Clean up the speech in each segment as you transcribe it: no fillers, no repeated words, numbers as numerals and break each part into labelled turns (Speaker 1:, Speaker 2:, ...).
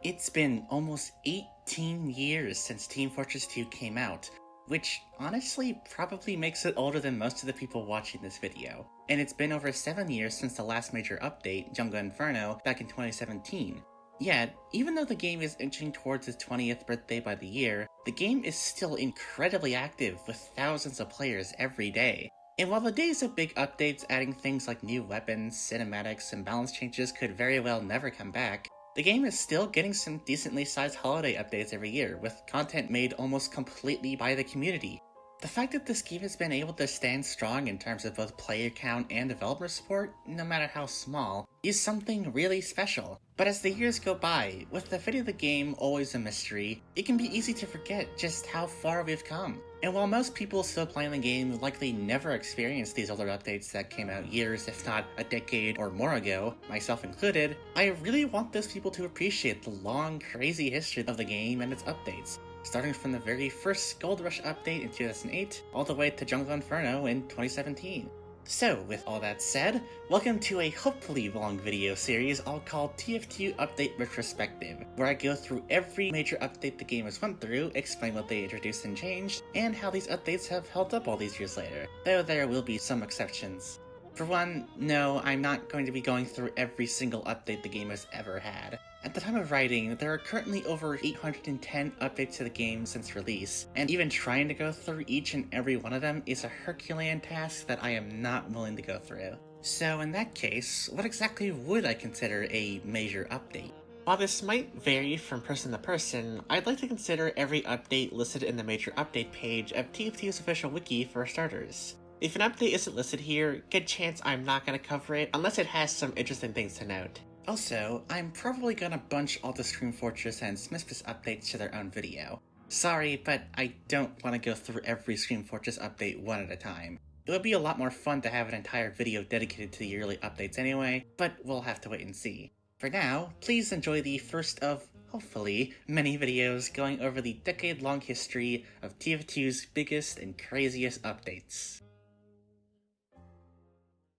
Speaker 1: It's been almost 18 years since Team Fortress 2 came out, which honestly probably makes it older than most of the people watching this video. And it's been over 7 years since the last major update, Jungle Inferno, back in 2017. Yet, even though the game is inching towards its 20th birthday by the year, the game is still incredibly active with thousands of players every day. And while the days of big updates adding things like new weapons, cinematics, and balance changes could very well never come back, the game is still getting some decently sized holiday updates every year, with content made almost completely by the community. The fact that this game has been able to stand strong in terms of both player count and developer support, no matter how small, is something really special. But as the years go by, with the fate of the game always a mystery, it can be easy to forget just how far we've come. And while most people still playing the game likely never experienced these older updates that came out years, if not a decade or more ago, myself included, I really want those people to appreciate the long, crazy history of the game and its updates, starting from the very first Gold Rush update in 2008, all the way to Jungle Inferno in 2017. So, with all that said, welcome to a hopefully long video series I'll call TF2 Update Retrospective, where I go through every major update the game has went through, explain what they introduced and changed, and how these updates have held up all these years later, though there will be some exceptions. For one, no, I'm not going to be going through every single update the game has ever had. At the time of writing, there are currently over 810 updates to the game since release, and even trying to go through each and every one of them is a Herculean task that I am not willing to go through. So in that case, what exactly would I consider a major update? While this might vary from person to person, I'd like to consider every update listed in the major update page of TF2's official wiki for starters. If an update isn't listed here, good chance I'm not going to cover it unless it has some interesting things to note. Also, I'm probably gonna bunch all the Scream Fortress and Smithmas updates to their own video. Sorry, but I don't want to go through every Scream Fortress update one at a time. It would be a lot more fun to have an entire video dedicated to the yearly updates anyway, but we'll have to wait and see. For now, please enjoy the first of, hopefully, many videos going over the decade-long history of TF2's biggest and craziest updates.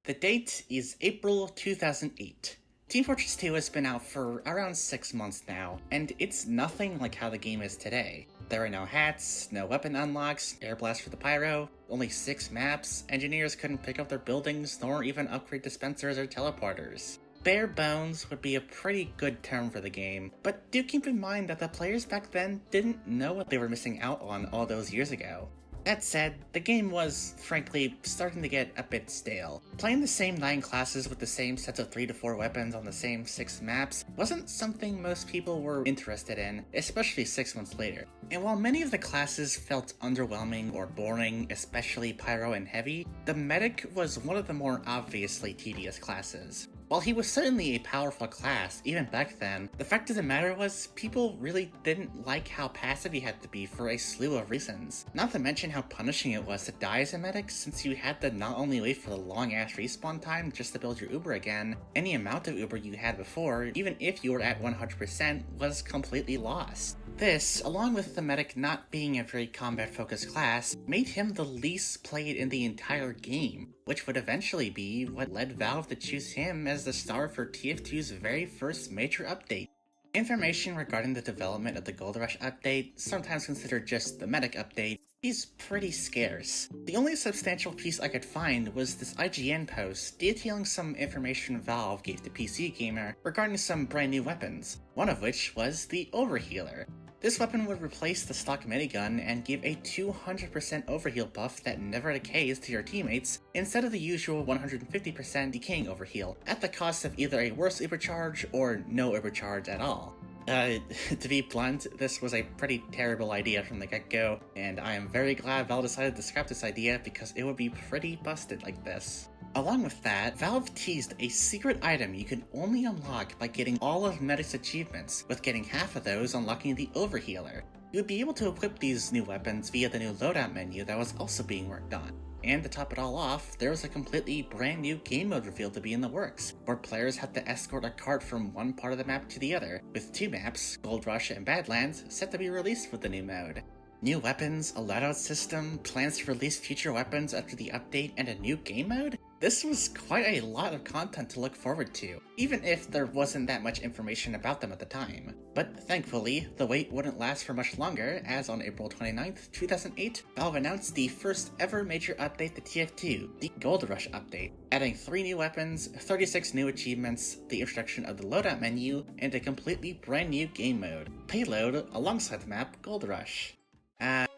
Speaker 1: The date is April 2008. Team Fortress 2 has been out for around 6 months now, and it's nothing like how the game is today. There are no hats, no weapon unlocks, air blast for the pyro, only 6 maps, engineers couldn't pick up their buildings nor even upgrade dispensers or teleporters. Bare bones would be a pretty good term for the game, but do keep in mind that the players back then didn't know what they were missing out on all those years ago. That said, the game was, frankly, starting to get a bit stale. Playing the same 9 classes with the same sets of 3 to 4 weapons on the same 6 maps wasn't something most people were interested in, especially 6 months later. And while many of the classes felt underwhelming or boring, especially Pyro and Heavy, the Medic was one of the more obviously tedious classes. While he was certainly a powerful class, even back then, the fact of the matter was people really didn't like how passive he had to be for a slew of reasons. Not to mention how punishing it was to die as a medic, since you had to not only wait for the long-ass respawn time just to build your Uber again, any amount of Uber you had before, even if you were at 100%, was completely lost. This, along with the medic not being a very combat-focused class, made him the least played in the entire game, which would eventually be what led Valve to choose him as the star for TF2's very first major update. Information regarding the development of the Gold Rush update, sometimes considered just the medic update, is pretty scarce. The only substantial piece I could find was this IGN post detailing some information Valve gave to PC Gamer regarding some brand new weapons, one of which was the Overhealer. This weapon would replace the stock minigun and give a 200% overheal buff that never decays to your teammates instead of the usual 150% decaying overheal, at the cost of either a worse overcharge or no overcharge at all. To be blunt, this was a pretty terrible idea from the get-go, and I am very glad Valve decided to scrap this idea because it would be pretty busted like this. Along with that, Valve teased a secret item you can only unlock by getting all of Medic's achievements, with getting half of those unlocking the Overhealer. You would be able to equip these new weapons via the new loadout menu that was also being worked on. And to top it all off, there was a completely brand new game mode reveal to be in the works, where players had to escort a cart from one part of the map to the other, with 2 maps, Gold Rush and Badlands, set to be released with the new mode. New weapons, a loadout system, plans to release future weapons after the update, and a new game mode? This was quite a lot of content to look forward to, even if there wasn't that much information about them at the time. But thankfully, the wait wouldn't last for much longer, as on April 29th, 2008, Valve announced the first ever major update to TF2, the Gold Rush update, adding 3 new weapons, 36 new achievements, the introduction of the loadout menu, and a completely brand new game mode, Payload, alongside the map Gold Rush.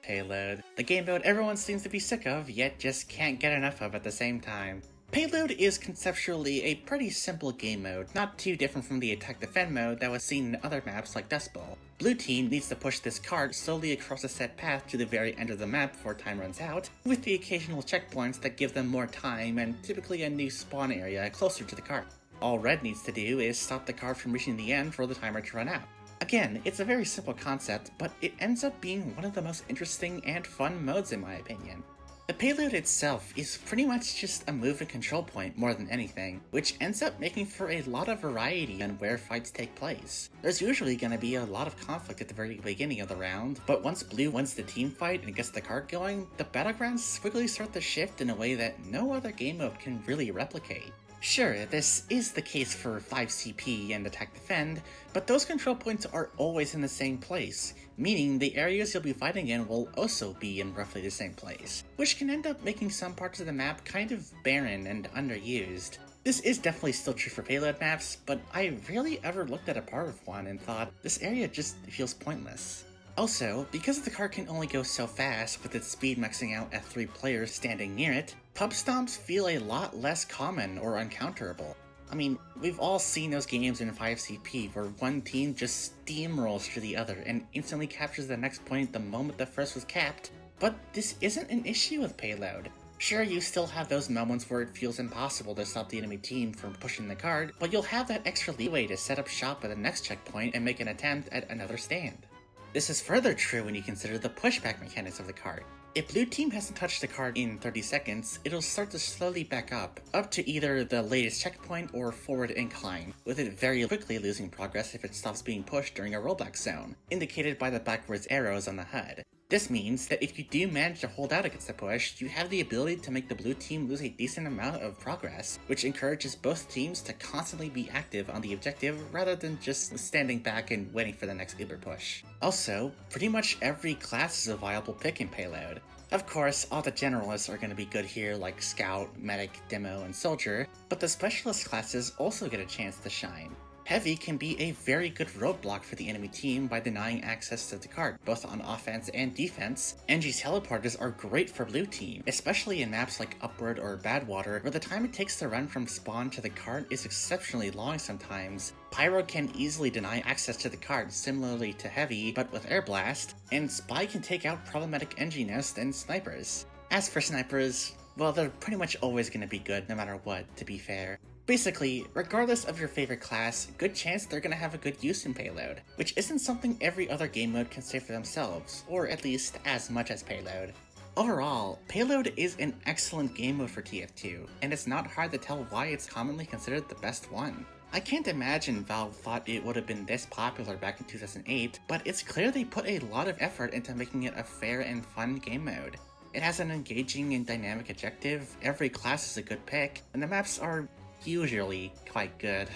Speaker 1: Payload. The game mode everyone seems to be sick of, yet just can't get enough of at the same time. Payload is conceptually a pretty simple game mode, not too different from the attack defend mode that was seen in other maps like Dust Bowl. Blue team needs to push this cart slowly across a set path to the very end of the map before time runs out, with the occasional checkpoints that give them more time and typically a new spawn area closer to the cart. All red needs to do is stop the cart from reaching the end for the timer to run out. Again, it's a very simple concept, but it ends up being one of the most interesting and fun modes in my opinion. The payload itself is pretty much just a move and control point more than anything, which ends up making for a lot of variety on where fights take place. There's usually going to be a lot of conflict at the very beginning of the round, but once blue wins the team fight and gets the cart going, the battlegrounds quickly start to shift in a way that no other game mode can really replicate. Sure, this is the case for 5CP and Attack Defend, but those control points are always in the same place, meaning the areas you'll be fighting in will also be in roughly the same place, which can end up making some parts of the map kind of barren and underused. This is definitely still true for payload maps, but I rarely ever looked at a part of one and thought, this area just feels pointless. Also, because the cart can only go so fast with its speed maxing out at 3 players standing near it, pub stomps feel a lot less common or uncounterable. I mean, we've all seen those games in 5CP where one team just steamrolls through the other and instantly captures the next point the moment the first was capped, but this isn't an issue with Payload. Sure, you still have those moments where it feels impossible to stop the enemy team from pushing the cart, but you'll have that extra leeway to set up shop at the next checkpoint and make an attempt at another stand. This is further true when you consider the pushback mechanics of the cart. If blue team hasn't touched the cart in 30 seconds, it'll start to slowly back up to either the latest checkpoint or forward incline, with it very quickly losing progress if it stops being pushed during a rollback zone, indicated by the backwards arrows on the HUD. This means that if you do manage to hold out against the push, you have the ability to make the blue team lose a decent amount of progress, which encourages both teams to constantly be active on the objective rather than just standing back and waiting for the next Uber push. Also, pretty much every class is a viable pick in Payload. Of course, all the generalists are going to be good here like Scout, Medic, Demo, and Soldier, but the specialist classes also get a chance to shine. Heavy can be a very good roadblock for the enemy team by denying access to the cart, both on offense and defense. NG's teleporters are great for blue team, especially in maps like Upward or Badwater, where the time it takes to run from spawn to the cart is exceptionally long sometimes. Pyro can easily deny access to the cart, similarly to Heavy, but with Air Blast, and Spy can take out problematic NG nests and snipers. As for snipers, well, they're pretty much always going to be good no matter what, to be fair. Basically, regardless of your favorite class, good chance they're going to have a good use in Payload, which isn't something every other game mode can say for themselves, or at least as much as Payload. Overall, Payload is an excellent game mode for TF2, and it's not hard to tell why it's commonly considered the best one. I can't imagine Valve thought it would have been this popular back in 2008, but it's clear they put a lot of effort into making it a fair and fun game mode. It has an engaging and dynamic objective, every class is a good pick, and the maps are usually quite good.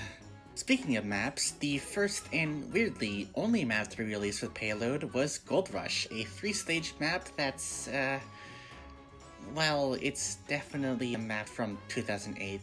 Speaker 1: Speaking of maps, the first and weirdly only map to be released with Payload was Gold Rush, a 3-stage map that's, well, it's definitely a map from 2008.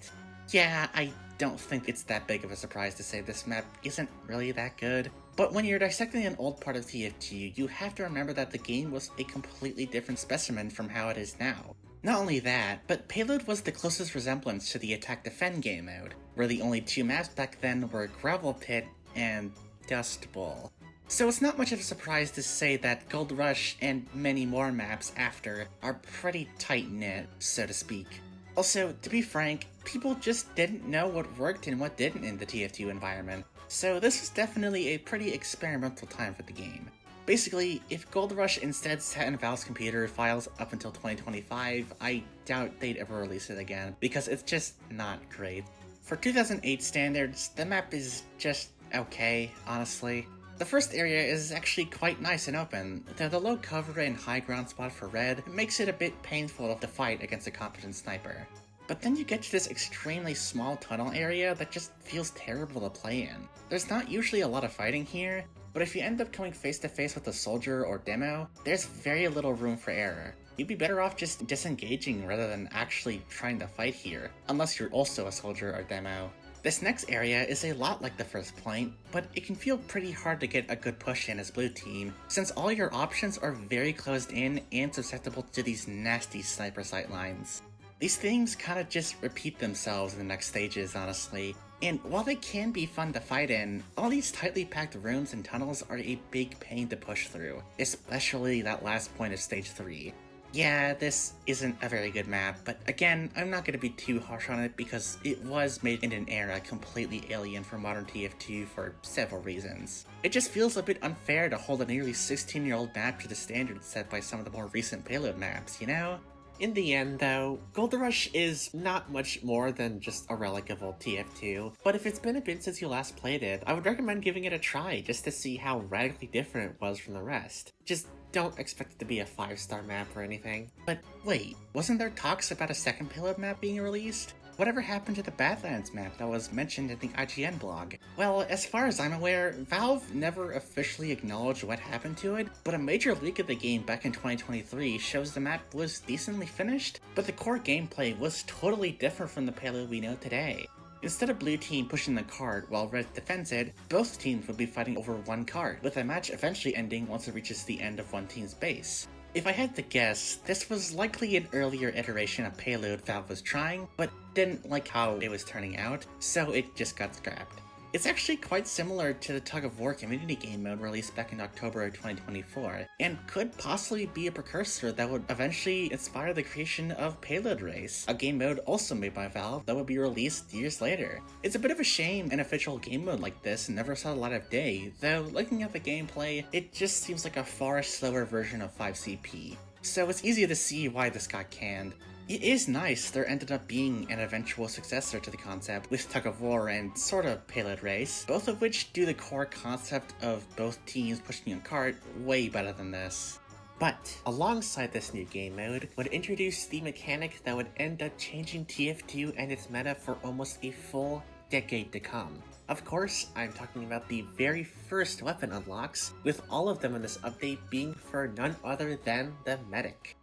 Speaker 1: Yeah, I don't think it's that big of a surprise to say this map isn't really that good. But when you're dissecting an old part of TF2, you have to remember that the game was a completely different specimen from how it is now. Not only that, but Payload was the closest resemblance to the Attack Defend game mode, where the only 2 maps back then were Gravel Pit and Dust Bowl. So it's not much of a surprise to say that Gold Rush and many more maps after are pretty tight-knit, so to speak. Also, to be frank, people just didn't know what worked and what didn't in the TF2 environment, so this was definitely a pretty experimental time for the game. Basically, if Gold Rush instead sat in Valve's computer files up until 2025, I doubt they'd ever release it again, because it's just not great. For 2008 standards, the map is just okay, honestly. The first area is actually quite nice and open, though the low cover and high ground spot for red makes it a bit painful to fight against a competent sniper. But then you get to this extremely small tunnel area that just feels terrible to play in. There's not usually a lot of fighting here, but if you end up coming face to face with a soldier or demo, there's very little room for error. You'd be better off just disengaging rather than actually trying to fight here, unless you're also a soldier or demo. This next area is a lot like the first point, but it can feel pretty hard to get a good push in as blue team, since all your options are very closed in and susceptible to these nasty sniper sight lines. These things kinda just repeat themselves in the next stages, honestly, and while they can be fun to fight in, all these tightly packed rooms and tunnels are a big pain to push through, especially that last point of stage 3. Yeah, this isn't a very good map, but again, I'm not going to be too harsh on it because it was made in an era completely alien for modern TF2 for several reasons. It just feels a bit unfair to hold a nearly 16-year-old map to the standards set by some of the more recent payload maps, you know? In the end, though, Gold Rush is not much more than just a relic of old TF2, but if it's been a bit since you last played it, I would recommend giving it a try just to see how radically different it was from the rest. Just don't expect it to be a 5-star map or anything. But wait, wasn't there talks about a second payload map being released? Whatever happened to the Badlands map that was mentioned in the IGN blog? Well, as far as I'm aware, Valve never officially acknowledged what happened to it, but a major leak of the game back in 2023 shows the map was decently finished, but the core gameplay was totally different from the payload we know today. Instead of blue team pushing the cart while red defends it, both teams would be fighting over one cart, with the match eventually ending once it reaches the end of one team's base. If I had to guess, this was likely an earlier iteration of payload Valve was trying, but didn't like how it was turning out, so it just got scrapped. It's actually quite similar to the Tug of War community game mode released back in October of 2024, and could possibly be a precursor that would eventually inspire the creation of Payload Race, a game mode also made by Valve that would be released years later. It's a bit of a shame an official game mode like this never saw the light of day, though looking at the gameplay, it just seems like a far slower version of 5CP. So it's easy to see why this got canned. It is nice there ended up being an eventual successor to the concept with Tug of War and sort of Payload Race, both of which do the core concept of both teams pushing a cart way better than this. But alongside this new game mode would introduce the mechanic that would end up changing TF2 and its meta for almost a full decade to come. Of course, I'm talking about the very first weapon unlocks, with all of them in this update being for none other than the Medic.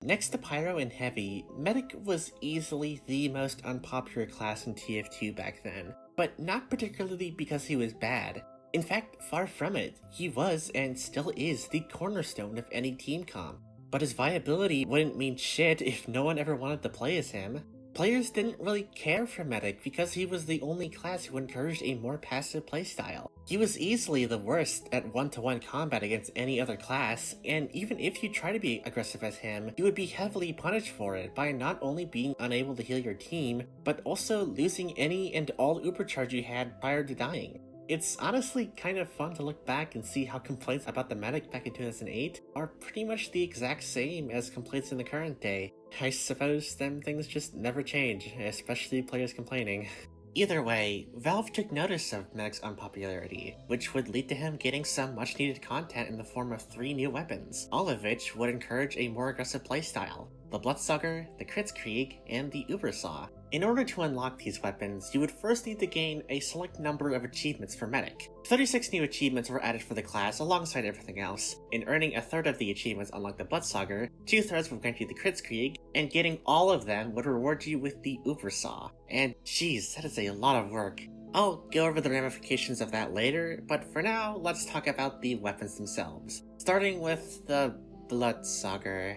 Speaker 1: Next to Pyro and Heavy, Medic was easily the most unpopular class in TF2 back then, but not particularly because he was bad. In fact, far from it, he was and still is the cornerstone of any team comp. But his viability wouldn't mean shit if no one ever wanted to play as him. Players didn't really care for Medic because he was the only class who encouraged a more passive playstyle. He was easily the worst at one-to-one combat against any other class, and even if you try to be aggressive as him, you would be heavily punished for it by not only being unable to heal your team, but also losing any and all supercharge you had prior to dying. It's honestly kind of fun to look back and see how complaints about the Medic back in 2008 are pretty much the exact same as complaints in the current day. I suppose them things just never change, especially players complaining. Either way, Valve took notice of Medic's unpopularity, which would lead to him getting some much needed content in the form of 3 new weapons, all of which would encourage a more aggressive playstyle: the Bloodsucker, the Kritzkrieg, and the Ubersaw. In order to unlock these weapons, you would first need to gain a select number of achievements for Medic. 36 new achievements were added for the class alongside everything else. In earning a third of the achievements unlock the Bloodsucker, 2/3 would grant you the Kritzkrieg, and getting all of them would reward you with the Ubersaw. And geez, that is a lot of work. I'll go over the ramifications of that later, but for now, let's talk about the weapons themselves. Starting with the Bloodsucker.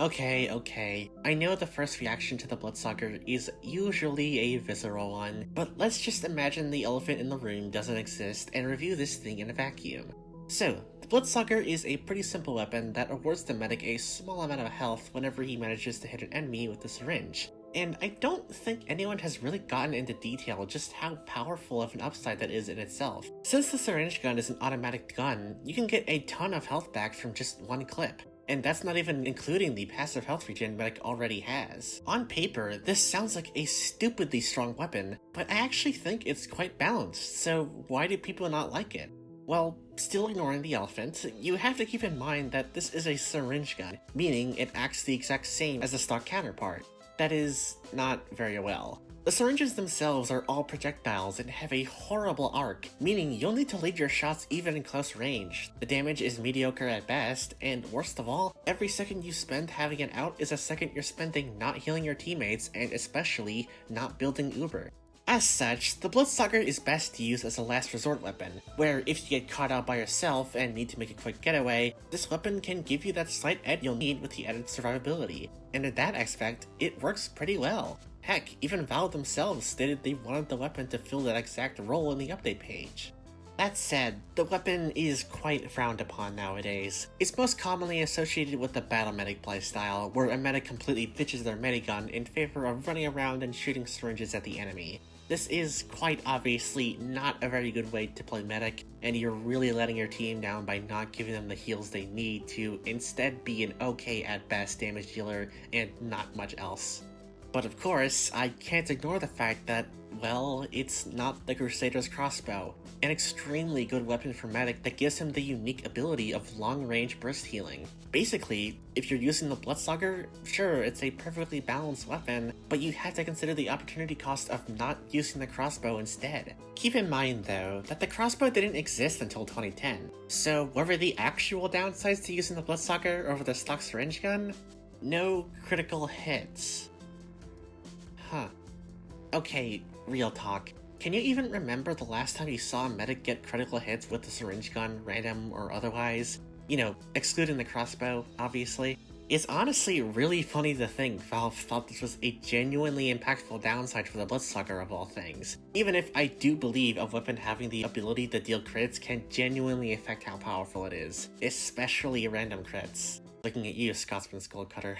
Speaker 1: Okay. I know the first reaction to the Bloodsucker is usually a visceral one, but let's just imagine the elephant in the room doesn't exist and review this thing in a vacuum. So, the Bloodsucker is a pretty simple weapon that awards the Medic a small amount of health whenever he manages to hit an enemy with a syringe. And I don't think anyone has really gotten into detail just how powerful of an upside that is in itself. Since the syringe gun is an automatic gun, you can get a ton of health back from just one clip. And that's not even including the passive health regen Medic already has. On paper, this sounds like a stupidly strong weapon, but I actually think it's quite balanced, so why do people not like it?
Speaker 2: Well, still ignoring the elephant, you have to keep in mind that this is a syringe gun, meaning it acts the exact same as the stock counterpart. That is, not very well. The syringes themselves are all projectiles and have a horrible arc, meaning you'll need to lead your shots even in close range. The damage is mediocre at best, and worst of all, every second you spend having it out is a second you're spending not healing your teammates and especially not building Uber. As such, the Bloodsucker is best used as a last resort weapon, where if you get caught out by yourself and need to make a quick getaway, this weapon can give you that slight edge you'll need with the added survivability, and in that aspect, it works pretty well. Heck, even Valve themselves stated they wanted the weapon to fill that exact role in the update page. That said, the weapon is quite frowned upon nowadays. It's most commonly associated with the battle medic playstyle, where a medic completely ditches their medigun in favor of running around and shooting syringes at the enemy. This is quite obviously not a very good way to play medic, and you're really letting your team down by not giving them the heals they need to instead be an okay at best damage dealer and not much else. But of course, I can't ignore the fact that, well, it's not the Crusader's crossbow, an extremely good weapon for medic that gives him the unique ability of long-range burst healing. Basically, if you're using the Bloodsucker, sure, it's a perfectly balanced weapon, but you have to consider the opportunity cost of not using the crossbow instead. Keep in mind, though, that the crossbow didn't exist until 2010, so what were the actual downsides to using the Bloodsucker over the stock syringe gun? No critical hits. Huh. Okay, real talk. Can you even remember the last time you saw a medic get critical hits with the syringe gun, random or otherwise? You know, excluding the crossbow, obviously. It's honestly really funny to think Valve thought this was a genuinely impactful downside for the Bloodsucker of all things. Even if I do believe a weapon having the ability to deal crits can genuinely affect how powerful it is, especially random crits. Looking at you, Scotsman Skullcutter.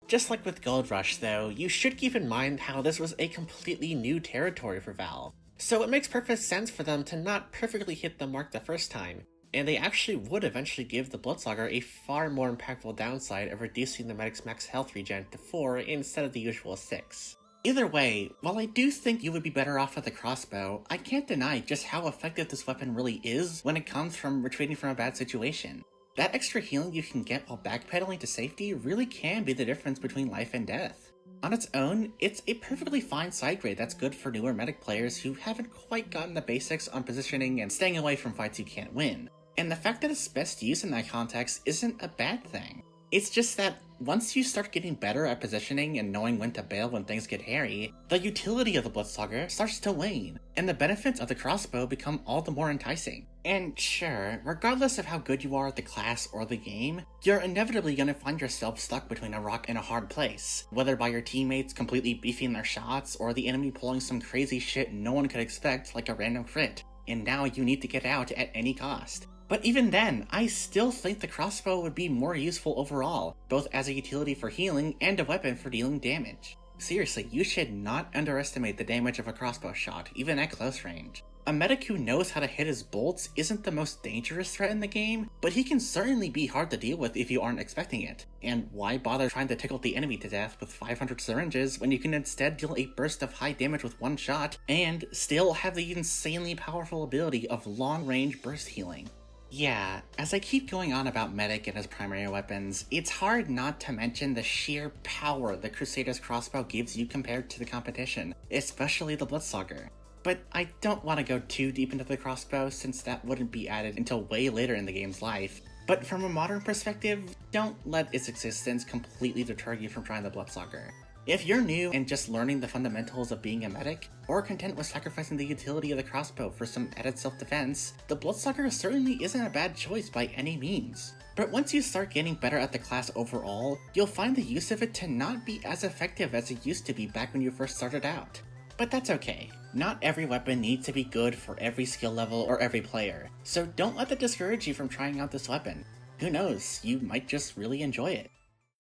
Speaker 2: Just like with Gold Rush though, you should keep in mind how this was a completely new territory for Valve. So it makes perfect sense for them to not perfectly hit the mark the first time, and they actually would eventually give the Bloodsucker a far more impactful downside of reducing the medic's max health regen to 4 instead of the usual 6. Either way, while I do think you would be better off with the crossbow, I can't deny just how effective this weapon really is when it comes from retreating from a bad situation. That extra healing you can get while backpedaling to safety really can be the difference between life and death. On its own, it's a perfectly fine side grade that's good for newer medic players who haven't quite gotten the basics on positioning and staying away from fights you can't win. And the fact that it's best used in that context isn't a bad thing. It's just that once you start getting better at positioning and knowing when to bail when things get hairy, the utility of the Bloodsucker starts to wane, and the benefits of the crossbow become all the more enticing. And sure, regardless of how good you are at the class or the game, you're inevitably gonna find yourself stuck between a rock and a hard place, whether by your teammates completely beefing their shots or the enemy pulling some crazy shit no one could expect like a random crit, and now you need to get out at any cost. But even then, I still think the crossbow would be more useful overall, both as a utility for healing and a weapon for dealing damage. Seriously, you should not underestimate the damage of a crossbow shot, even at close range. A medic who knows how to hit his bolts isn't the most dangerous threat in the game, but he can certainly be hard to deal with if you aren't expecting it. And why bother trying to tickle the enemy to death with 500 syringes when you can instead deal a burst of high damage with one shot, and still have the insanely powerful ability of long-range burst healing? Yeah, as I keep going on about medic and his primary weapons, it's hard not to mention the sheer power the Crusader's crossbow gives you compared to the competition, especially the Bloodsucker. But I don't want to go too deep into the crossbow since that wouldn't be added until way later in the game's life. But from a modern perspective, don't let its existence completely deter you from trying the Bloodsucker. If you're new and just learning the fundamentals of being a medic, or content with sacrificing the utility of the crossbow for some added self-defense, the Bloodsucker certainly isn't a bad choice by any means. But once you start getting better at the class overall, you'll find the use of it to not be as effective as it used to be back when you first started out. But that's okay. Not every weapon needs to be good for every skill level or every player, so don't let that discourage you from trying out this weapon. Who knows, you might just really enjoy it.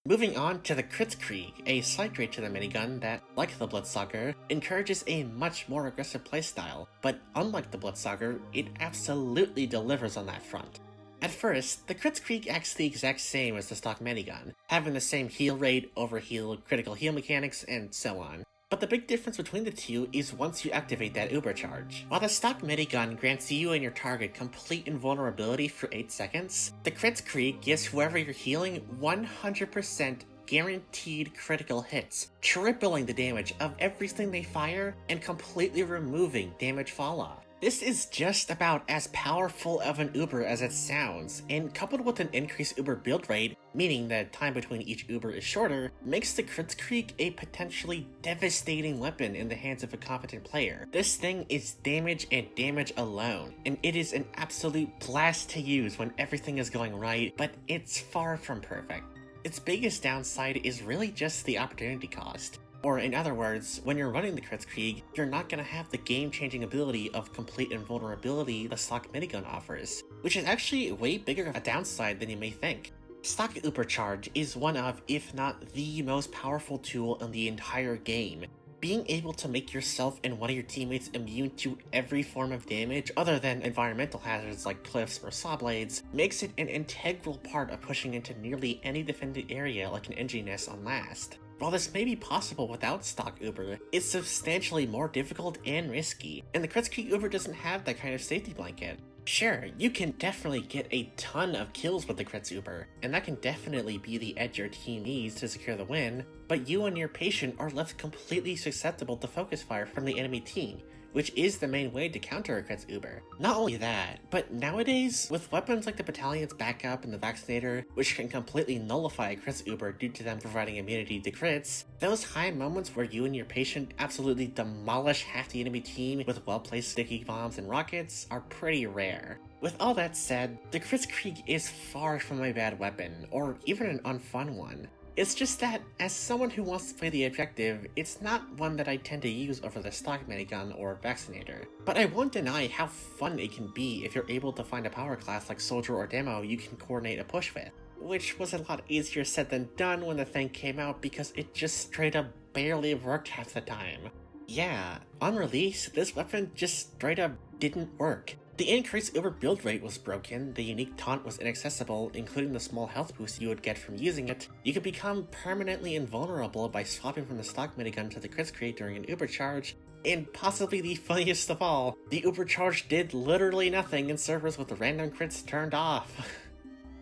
Speaker 2: Moving on to the Kritzkrieg, a side grade to the minigun that, like the Bloodsucker, encourages a much more aggressive playstyle, but unlike the Bloodsucker, it absolutely delivers on that front. At first, the Kritzkrieg acts the exact same as the stock minigun, having the same heal rate, overheal, critical heal mechanics, and so on. But the big difference between the two is once you activate that Uber charge. While the stock minigun grants you and your target complete invulnerability for 8 seconds, the Kritzkrieg gives whoever you're healing 100% guaranteed critical hits, tripling the damage of everything they fire and completely removing damage falloff. This is just about as powerful of an Uber as it sounds, and coupled with an increased Uber build rate, meaning that time between each Uber is shorter, makes the Kritzkrieg a potentially devastating weapon in the hands of a competent player. This thing is damage and damage alone, and it is an absolute blast to use when everything is going right, but it's far from perfect. Its biggest downside is really just the opportunity cost. Or in other words, when you're running the Kritzkrieg, you're not going to have the game-changing ability of complete invulnerability the stock minigun offers, which is actually way bigger of a downside than you may think. Stock Ubercharge is one of, if not the most powerful tool in the entire game. Being able to make yourself and one of your teammates immune to every form of damage other than environmental hazards like cliffs or saw blades makes it an integral part of pushing into nearly any defended area like an NG nest on last. While this may be possible without stock Uber, it's substantially more difficult and risky, and the Kritzkrieg Uber doesn't have that kind of safety blanket. Sure, you can definitely get a ton of kills with the Kritz Uber, and that can definitely be the edge your team needs to secure the win, but you and your patient are left completely susceptible to focus fire from the enemy team, which is the main way to counter a Kritz Uber. Not only that, but nowadays, with weapons like the Battalion's Backup and the Vaccinator, which can completely nullify a Kritz Uber due to them providing immunity to crits, those high moments where you and your patient absolutely demolish half the enemy team with well-placed sticky bombs and rockets are pretty rare. With all that said, the Kritzkrieg is far from a bad weapon, or even an unfun one. It's just that, as someone who wants to play the objective, it's not one that I tend to use over the stock minigun or Vaccinator. But I won't deny how fun it can be if you're able to find a power class like Soldier or Demo you can coordinate a push with. Which was a lot easier said than done when the thing came out because it just straight up barely worked half the time. Yeah, on release, this weapon just straight up didn't work. The increased Uber build rate was broken, the unique taunt was inaccessible, including the small health boost you would get from using it. You could become permanently invulnerable by swapping from the stock minigun to the Kritzkrieg during an Uber charge, and possibly the funniest of all, the Uber charge did literally nothing in servers with the random crits turned off.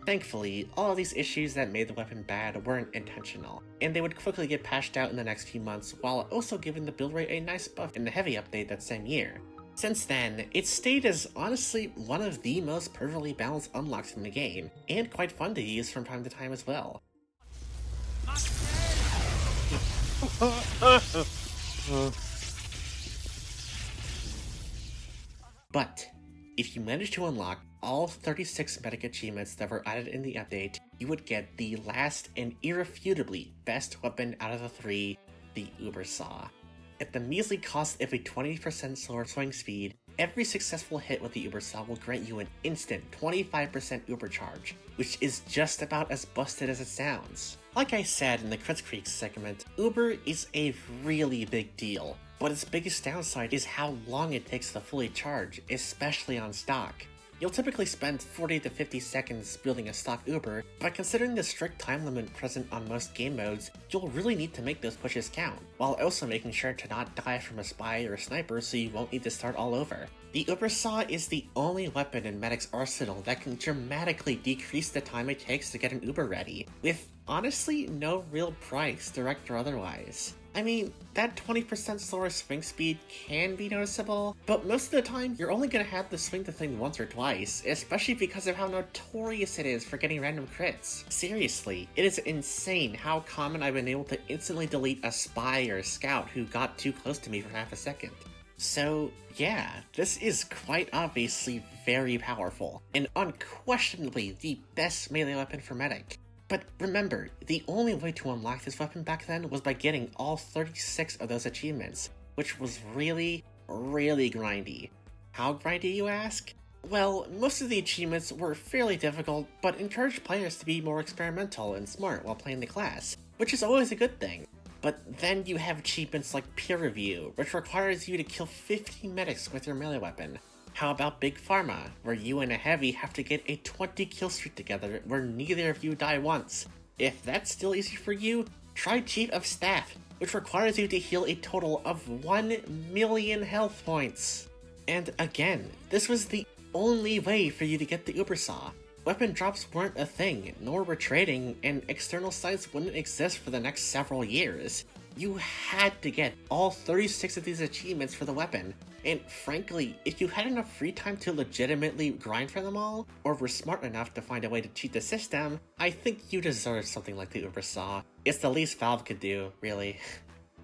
Speaker 2: Thankfully, all of these issues that made the weapon bad weren't intentional, and they would quickly get patched out in the next few months while also giving the build rate a nice buff in the heavy update that same year. Since then, it's stayed as honestly one of the most perfectly balanced unlocks in the game, and quite fun to use from time to time as well. But, if you manage to unlock all 36 medic achievements that were added in the update, you would get the last and irrefutably best weapon out of the three, the Uber Saw. At the measly cost of a 20% slower swing speed, every successful hit with the Uber Saw will grant you an instant 25% Uber charge, which is just about as busted as it sounds. Like I said in the Kritzkrieg segment, Uber is a really big deal, but its biggest downside is how long it takes to fully charge, especially on stock. You'll typically spend 40 to 50 seconds building a stock Uber, but considering the strict time limit present on most game modes, you'll really need to make those pushes count, while also making sure to not die from a spy or a sniper so you won't need to start all over. The Uber Saw is the only weapon in Medic's arsenal that can dramatically decrease the time it takes to get an Uber ready, with honestly no real price, direct or otherwise. I mean, that 20% slower swing speed can be noticeable, but most of the time, you're only gonna have to swing the thing once or twice, especially because of how notorious it is for getting random crits. Seriously, it is insane how common I've been able to instantly delete a spy or a scout who got too close to me for half a second. So yeah, this is quite obviously very powerful, and unquestionably the best melee weapon for Medic. But remember, the only way to unlock this weapon back then was by getting all 36 of those achievements, which was really grindy. How grindy, you ask? Well, most of the achievements were fairly difficult, but encouraged players to be more experimental and smart while playing the class, which is always a good thing. But then you have achievements like Peer Review, which requires you to kill 50 medics with your melee weapon. How about Big Pharma, where you and a heavy have to get a 20 kill streak together where neither of you die once? If that's still easy for you, try Chief of Staff. which requires you to heal a total of 1 million health points. And again, this was the only way for you to get the Uber Saw. Weapon drops weren't a thing, nor were trading, and external sites wouldn't exist for the next several years. You had to get all 36 of these achievements for the weapon, and frankly, if you had enough free time to legitimately grind for them all, or were smart enough to find a way to cheat the system, I think you deserve something like the Uber Saw. It's the least Valve could do, really.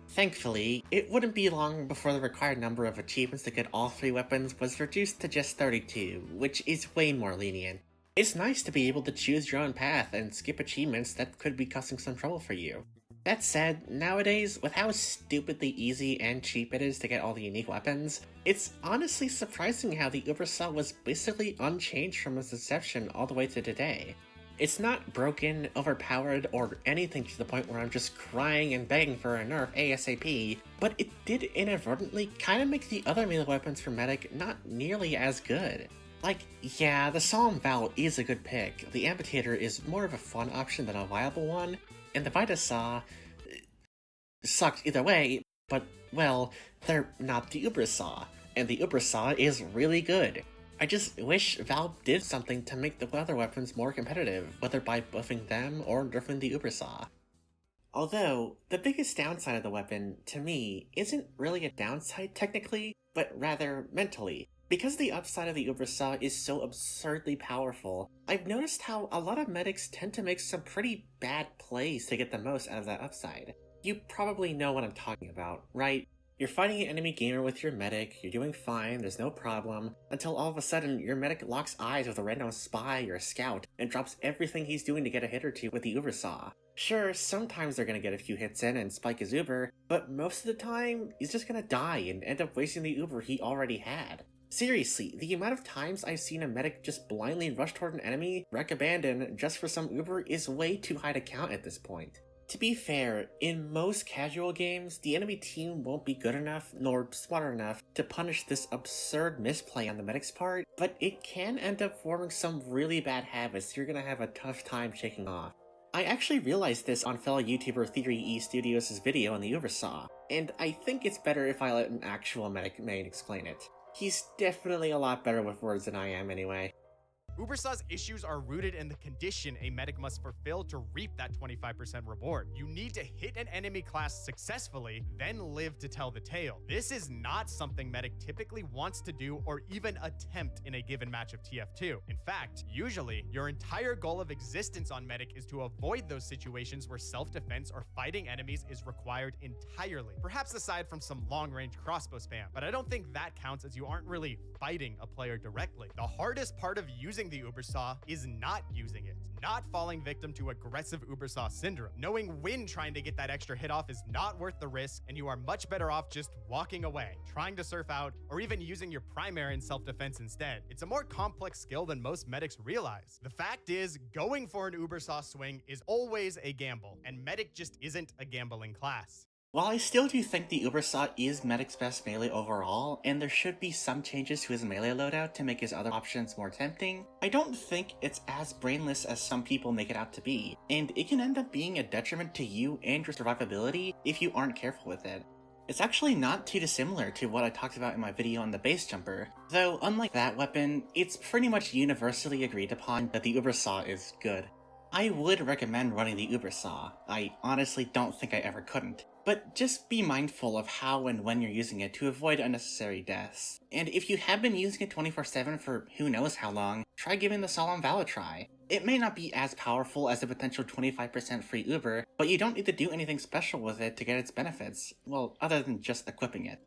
Speaker 2: Thankfully, it wouldn't be long before the required number of achievements to get all 3 weapons was reduced to just 32, which is way more lenient. It's nice to be able to choose your own path and skip achievements that could be causing some trouble for you. That said, nowadays, with how stupidly easy and cheap it is to get all the unique weapons, it's honestly surprising how the Uber Saw was basically unchanged from its inception all the way to today. It's not broken, overpowered, or anything to the point where I'm just crying and begging for a nerf ASAP, but it did inadvertently kind of make the other melee weapons for Medic not nearly as good. Like, yeah, the Solemn Vow is a good pick, the Amputator is more of a fun option than a viable one, and the Vita Saw sucks either way, but, well, they're not the Uber Saw, and the Uber Saw is really good. I just wish Valve did something to make the other weapons more competitive, whether by buffing them or nerfing the Uber Saw. Although, the biggest downside of the weapon, to me, isn't really a downside technically, but rather mentally. Because the upside of the Uber Saw is so absurdly powerful, I've noticed how a lot of medics tend to make some pretty bad plays to get the most out of that upside. You probably know what I'm talking about, right? You're fighting an enemy gamer with your medic, you're doing fine, there's no problem, until all of a sudden your medic locks eyes with a random spy or a scout and drops everything he's doing to get a hit or two with the Uber Saw. Sure, sometimes they're gonna get a few hits in and spike his Uber, but most of the time, he's just gonna die and end up wasting the Uber he already had. Seriously, the amount of times I've seen a medic just blindly rush toward an enemy, wreck abandon, just for some Uber is way too high to count at this point. To be fair, in most casual games, the enemy team won't be good enough, nor smart enough, to punish this absurd misplay on the medic's part, but it can end up forming some really bad habits you're gonna have a tough time shaking off. I actually realized this on fellow YouTuber Theory E Studios' video on the Uber Saw, and I think it's better if I let an actual medic main explain it. He's definitely a lot better with words than I am anyway.
Speaker 3: Ubersaw's issues are rooted in the condition a medic must fulfill to reap that 25% reward. You need to hit an enemy class successfully, then live to tell the tale. This is not something medic typically wants to do or even attempt in a given match of TF2. In fact, usually, your entire goal of existence on medic is to avoid those situations where self-defense or fighting enemies is required entirely. Perhaps aside from some long-range crossbow spam, but I don't think that counts as you aren't really fighting a player directly. The hardest part of using the Uber Saw is not using it, not falling victim to aggressive Uber Saw syndrome. Knowing when trying to get that extra hit off is not worth the risk, and you are much better off just walking away, trying to surf out, or even using your primary in self-defense instead. It's a more complex skill than most medics realize. The fact is, going for an Uber Saw swing is always a gamble, and medic just isn't a gambling class.
Speaker 1: While I still do think the Uber Saw is Medic's best melee overall, and there should be some changes to his melee loadout to make his other options more tempting, I don't think it's as brainless as some people make it out to be, and it can end up being a detriment to you and your survivability if you aren't careful with it. It's actually not too dissimilar to what I talked about in my video on the base jumper, though unlike that weapon, it's pretty much universally agreed upon that the Uber Saw is good. I would recommend running the Uber Saw. I honestly don't think I ever couldn't. But just be mindful of how and when you're using it to avoid unnecessary deaths. And if you have been using it 24/7 for who knows how long, try giving the Solemn Vow a try. It may not be as powerful as the potential 25% free Uber, but you don't need to do anything special with it to get its benefits, well, other than just equipping it.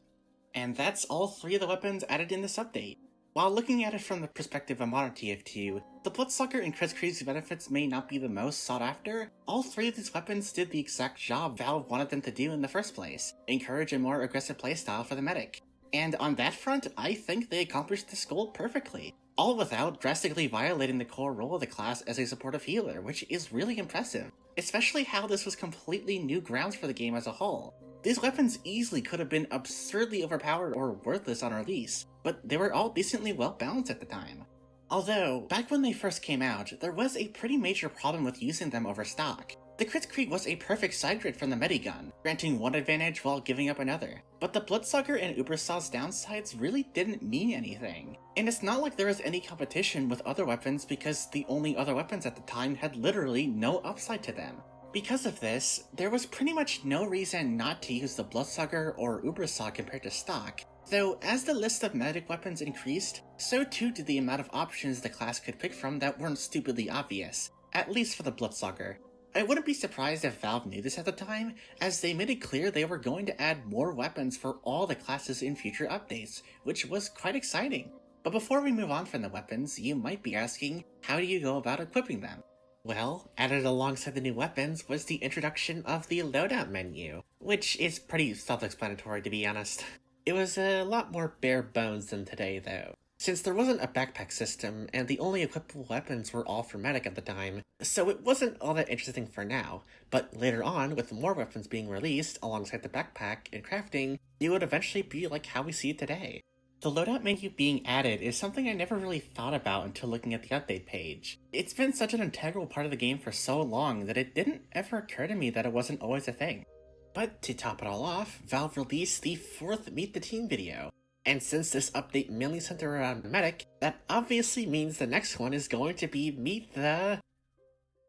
Speaker 1: And that's all 3 of the weapons added in this update. While looking at it from the perspective of modern TF2, the Bloodsucker and Kritzkrieg's benefits may not be the most sought after, all 3 of these weapons did the exact job Valve wanted them to do in the first place, encourage a more aggressive playstyle for the medic. And on that front, I think they accomplished this goal perfectly, all without drastically violating the core role of the class as a supportive healer, which is really impressive, especially how this was completely new grounds for the game as a whole. These weapons easily could have been absurdly overpowered or worthless on release, but they were all decently well balanced at the time. Although, back when they first came out, there was a pretty major problem with using them over stock. The Kritzkrieg was a perfect side grid from the Medigun, granting one advantage while giving up another. But the Bloodsucker and Ubersaw's downsides really didn't mean anything. And it's not like there was any competition with other weapons because the only other weapons at the time had literally no upside to them. Because of this, there was pretty much no reason not to use the Bloodsucker or Ubersaw compared to stock, though as the list of medic weapons increased, so too did the amount of options the class could pick from that weren't stupidly obvious, at least for the Bloodsucker. I wouldn't be surprised if Valve knew this at the time, as they made it clear they were going to add more weapons for all the classes in future updates, which was quite exciting. But before we move on from the weapons, you might be asking, how do you go about equipping them? Well, added alongside the new weapons was the introduction of the loadout menu, which is pretty self-explanatory to be honest. It was a lot more bare bones than today though, since there wasn't a backpack system and the only equipable weapons were all for medic at the time, so it wasn't all that interesting for now, but later on, with more weapons being released alongside the backpack and crafting, it would eventually be like how we see it today. The loadout menu being added is something I never really thought about until looking at the update page. It's been such an integral part of the game for so long that it didn't ever occur to me that it wasn't always a thing. But to top it all off, Valve released the 4th Meet the Team video. And since this update mainly centered around Medic, that obviously means the next one is going to be Meet the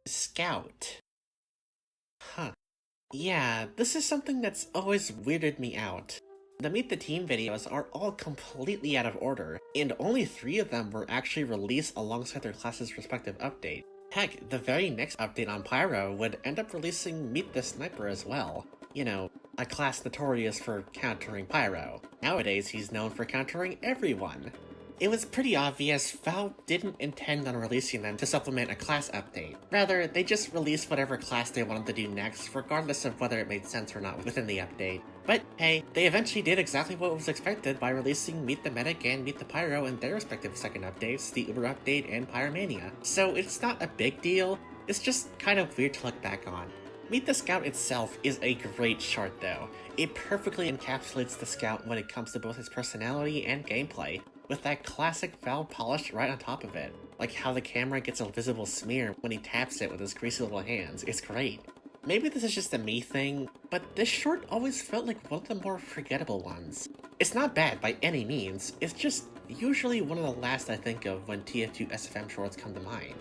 Speaker 1: Scout. Huh. Yeah, this is something that's always weirded me out. The Meet the Team videos are all completely out of order, and only 3 of them were actually released alongside their class's respective update. Heck, the very next update on Pyro would end up releasing Meet the Sniper as well. You know, a class notorious for countering Pyro. Nowadays, he's known for countering everyone. It was pretty obvious Valve didn't intend on releasing them to supplement a class update. Rather, they just released whatever class they wanted to do next, regardless of whether it made sense or not within the update. But hey, they eventually did exactly what was expected by releasing Meet the Medic and Meet the Pyro in their respective second updates, the Uber update and Pyromania. So it's not a big deal, it's just kind of weird to look back on. Meet the Scout itself is a great short though. It perfectly encapsulates the Scout when it comes to both his personality and gameplay, with that classic Valve polish right on top of it. Like how the camera gets a visible smear when he taps it with his greasy little hands, it's great. Maybe this is just a me thing, but this short always felt like one of the more forgettable ones. It's not bad by any means, it's just usually one of the last I think of when TF2 SFM shorts come to mind.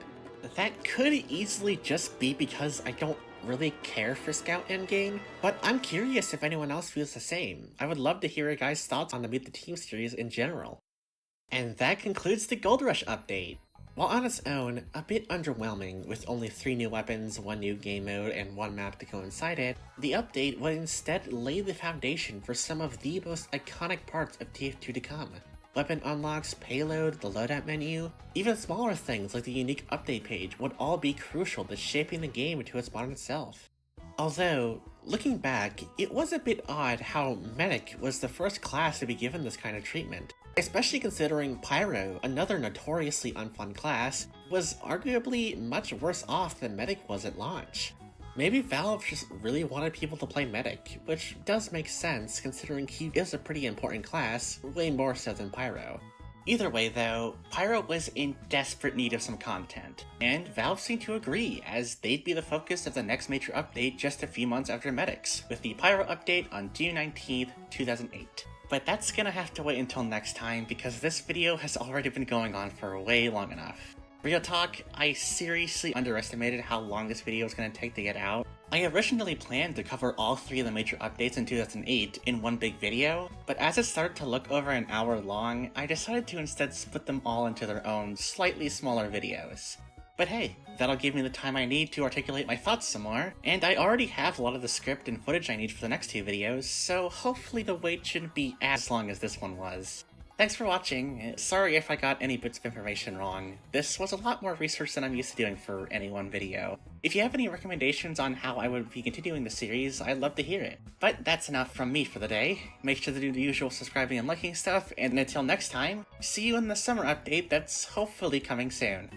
Speaker 1: That could easily just be because I don't really care for Scout endgame, but I'm curious if anyone else feels the same. I would love to hear your guys' thoughts on the Meet the Team series in general. And that concludes the Gold Rush update. While on its own, a bit underwhelming with only 3 new weapons, 1 new game mode, and 1 map to coincide it, the update would instead lay the foundation for some of the most iconic parts of TF2 to come. Weapon unlocks, payload, the loadout menu, even smaller things like the unique update page would all be crucial to shaping the game into its modern self. Although, looking back, it was a bit odd how Medic was the first class to be given this kind of treatment, especially considering Pyro, another notoriously unfun class, was arguably much worse off than Medic was at launch. Maybe Valve just really wanted people to play Medic, which does make sense considering he is a pretty important class, way more so than Pyro. Either way though, Pyro was in desperate need of some content, and Valve seemed to agree as they'd be the focus of the next major update just a few months after Medics, with the Pyro update on June 19th, 2008. But that's gonna have to wait until next time because this video has already been going on for way long enough. Real talk, I seriously underestimated how long this video was going to take to get out. I originally planned to cover all 3 of the major updates in 2008 in one big video, but as it started to look over an hour long, I decided to instead split them all into their own, slightly smaller videos. But hey, that'll give me the time I need to articulate my thoughts some more, and I already have a lot of the script and footage I need for the next 2 videos, so hopefully the wait shouldn't be as long as this one was. Thanks for watching. Sorry if I got any bits of information wrong. This was a lot more research than I'm used to doing for any one video. If you have any recommendations on how I would be continuing the series, I'd love to hear it. But that's enough from me for the day. Make sure to do the usual subscribing and liking stuff, and until next time, see you in the summer update that's hopefully coming soon.